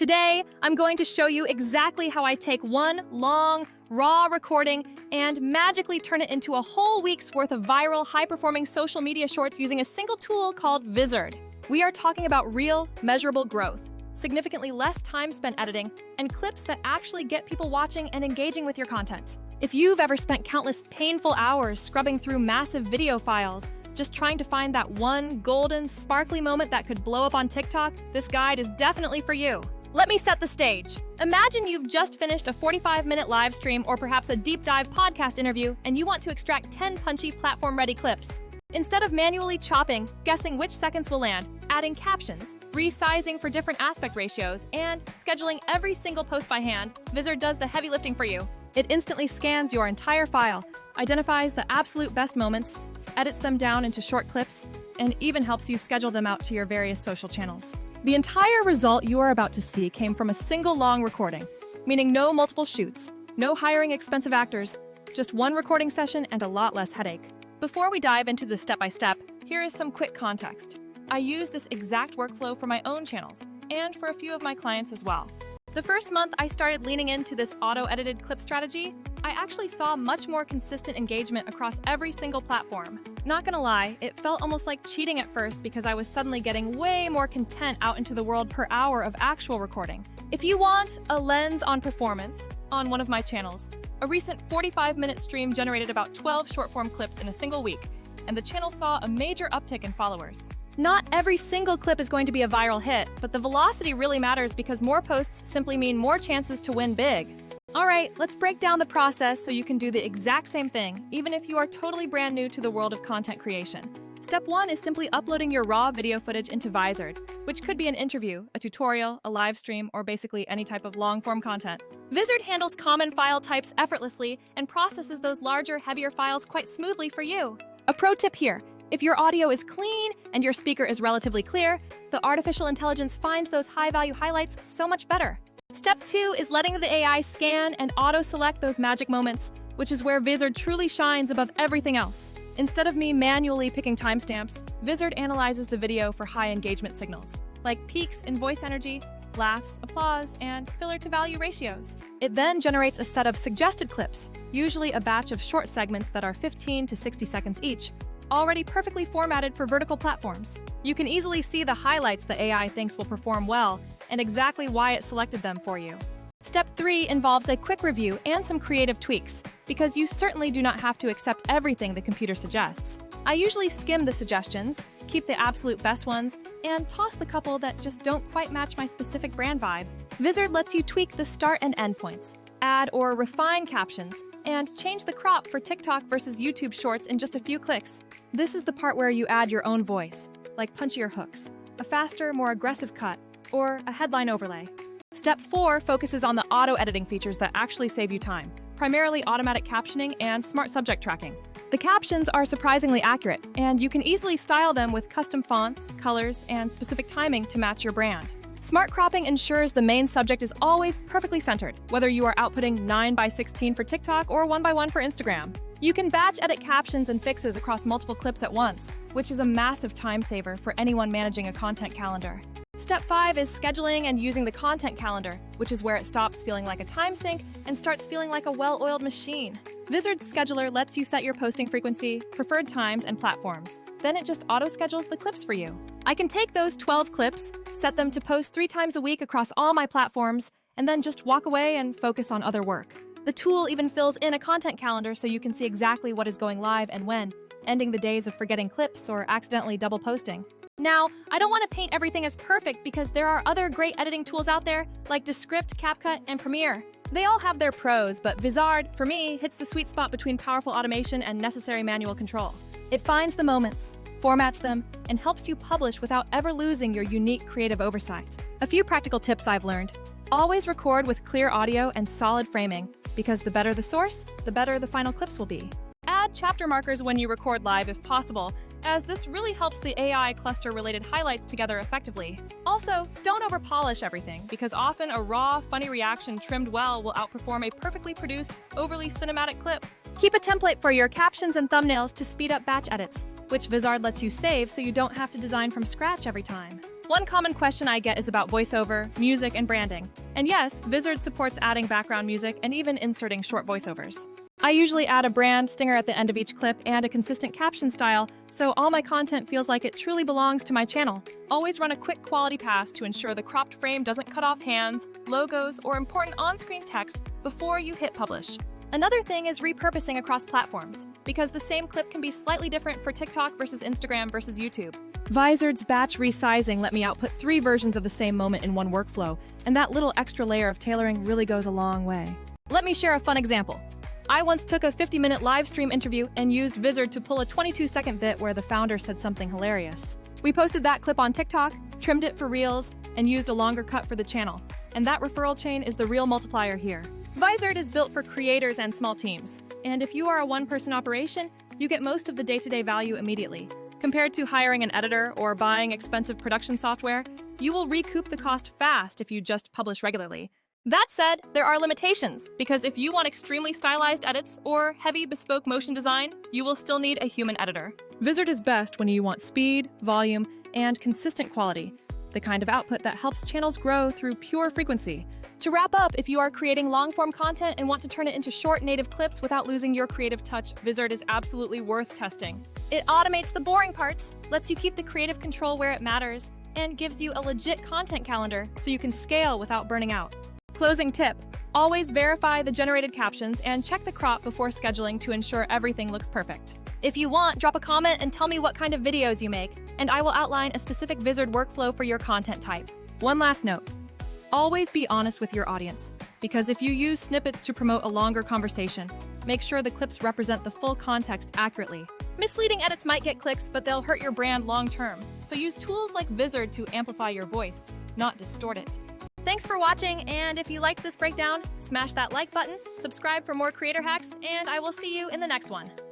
Today, I'm going to show you exactly how I take one long, raw recording and magically turn it into a whole week's worth of viral, high-performing social media shorts using a single tool called Vizard. We are talking about real, measurable growth, significantly less time spent editing, and clips that actually get people watching and engaging with your content. If you've ever spent countless painful hours scrubbing through massive video files, just trying to find that one golden, sparkly moment that could blow up on TikTok, this guide is definitely for you. Let me set the stage. Imagine you've just finished a 45-minute live stream or perhaps a deep dive podcast interview and you want to extract 10 punchy platform-ready clips. Instead of manually chopping, guessing which seconds will land, adding captions, resizing for different aspect ratios, and scheduling every single post by hand, Vizard does the heavy lifting for you. It instantly scans your entire file, identifies the absolute best moments, edits them down into short clips, and even helps you schedule them out to your various social channels. The entire result you are about to see came from a single long recording, meaning no multiple shoots, no hiring expensive actors, just one recording session and a lot less headache. Before we dive into the step-by-step, here is some quick context. I use this exact workflow for my own channels, and for a few of my clients as well. The first month I started leaning into this auto-edited clip strategy, I actually saw much more consistent engagement across every single platform. Not gonna lie, it felt almost like cheating at first because I was suddenly getting way more content out into the world per hour of actual recording. If you want a lens on performance, on one of my channels, a recent 45-minute stream generated about 12 short-form clips in a single week, and the channel saw a major uptick in followers. Not every single clip is going to be a viral hit, but the velocity really matters because more posts simply mean more chances to win big. All right, let's break down the process so you can do the exact same thing, even if you are totally brand new to the world of content creation. Step 1 is simply uploading your raw video footage into Vizard, which could be an interview, a tutorial, a live stream, or basically any type of long-form content. Vizard handles common file types effortlessly and processes those larger, heavier files quite smoothly for you. A pro tip here. If your audio is clean and your speaker is relatively clear, the artificial intelligence finds those high-value highlights so much better. Step 2 is letting the AI scan and auto-select those magic moments, which is where Vizard truly shines above everything else. Instead of me manually picking timestamps, Vizard analyzes the video for high engagement signals, like peaks in voice energy, laughs, applause, and filler-to-value ratios. It then generates a set of suggested clips, usually a batch of short segments that are 15 to 60 seconds each, already perfectly formatted for vertical platforms. You can easily see the highlights the AI thinks will perform well and exactly why it selected them for you. Step 3 involves a quick review and some creative tweaks, because you certainly do not have to accept everything the computer suggests. I usually skim the suggestions, keep the absolute best ones, and toss the couple that just don't quite match my specific brand vibe. Vizard lets you tweak the start and end points, add or refine captions, and change the crop for TikTok versus YouTube Shorts in just a few clicks. This is the part where you add your own voice, like punchier hooks, a faster, more aggressive cut, or a headline overlay. Step 4 focuses on the auto-editing features that actually save you time, primarily automatic captioning and smart subject tracking. The captions are surprisingly accurate, and you can easily style them with custom fonts, colors, and specific timing to match your brand. Smart cropping ensures the main subject is always perfectly centered, whether you are outputting 9:16 for TikTok or 1:1 for Instagram. You can batch edit captions and fixes across multiple clips at once, which is a massive time saver for anyone managing a content calendar. Step 5 is scheduling and using the content calendar, which is where it stops feeling like a time sink and starts feeling like a well-oiled machine. Vizard's scheduler lets you set your posting frequency, preferred times, and platforms. Then it just auto-schedules the clips for you. I can take those 12 clips, set them to post 3 times a week across all my platforms, and then just walk away and focus on other work. The tool even fills in a content calendar so you can see exactly what is going live and when, ending the days of forgetting clips or accidentally double posting. Now, I don't want to paint everything as perfect because there are other great editing tools out there, like Descript, CapCut, and Premiere. They all have their pros, but Vizard, for me, hits the sweet spot between powerful automation and necessary manual control. It finds the moments, formats them, and helps you publish without ever losing your unique creative oversight. A few practical tips I've learned. Always record with clear audio and solid framing, because the better the source, the better the final clips will be. Add chapter markers when you record live if possible, as this really helps the AI cluster related highlights together effectively. Also, don't over-polish everything, because often a raw, funny reaction trimmed well will outperform a perfectly produced, overly cinematic clip. Keep a template for your captions and thumbnails to speed up batch edits, which Vizard lets you save so you don't have to design from scratch every time. One common question I get is about voiceover, music, and branding. And yes, Vizard supports adding background music and even inserting short voiceovers. I usually add a brand stinger at the end of each clip and a consistent caption style, so all my content feels like it truly belongs to my channel. Always run a quick quality pass to ensure the cropped frame doesn't cut off hands, logos, or important on-screen text before you hit publish. Another thing is repurposing across platforms, because the same clip can be slightly different for TikTok versus Instagram versus YouTube. Vizard's batch resizing let me output 3 versions of the same moment in one workflow, and that little extra layer of tailoring really goes a long way. Let me share a fun example. I once took a 50-minute live stream interview and used Vizard to pull a 22-second bit where the founder said something hilarious. We posted that clip on TikTok, trimmed it for Reels, and used a longer cut for the channel. And that referral chain is the real multiplier here. Vizard is built for creators and small teams. And if you are a one-person operation, you get most of the day-to-day value immediately. Compared to hiring an editor or buying expensive production software, you will recoup the cost fast if you just publish regularly. That said, there are limitations, because if you want extremely stylized edits or heavy bespoke motion design, you will still need a human editor. Vizard is best when you want speed, volume, and consistent quality, the kind of output that helps channels grow through pure frequency. To wrap up, if you are creating long-form content and want to turn it into short native clips without losing your creative touch, Vizard is absolutely worth testing. It automates the boring parts, lets you keep the creative control where it matters, and gives you a legit content calendar so you can scale without burning out. Closing tip: always verify the generated captions and check the crop before scheduling to ensure everything looks perfect. If you want, drop a comment and tell me what kind of videos you make, and I will outline a specific Vizard workflow for your content type. One last note: always be honest with your audience, because if you use snippets to promote a longer conversation, make sure the clips represent the full context accurately. Misleading edits might get clicks, but they'll hurt your brand long-term, so use tools like Vizard to amplify your voice, not distort it. Thanks for watching, and if you liked this breakdown, smash that like button, subscribe for more creator hacks, and I will see you in the next one.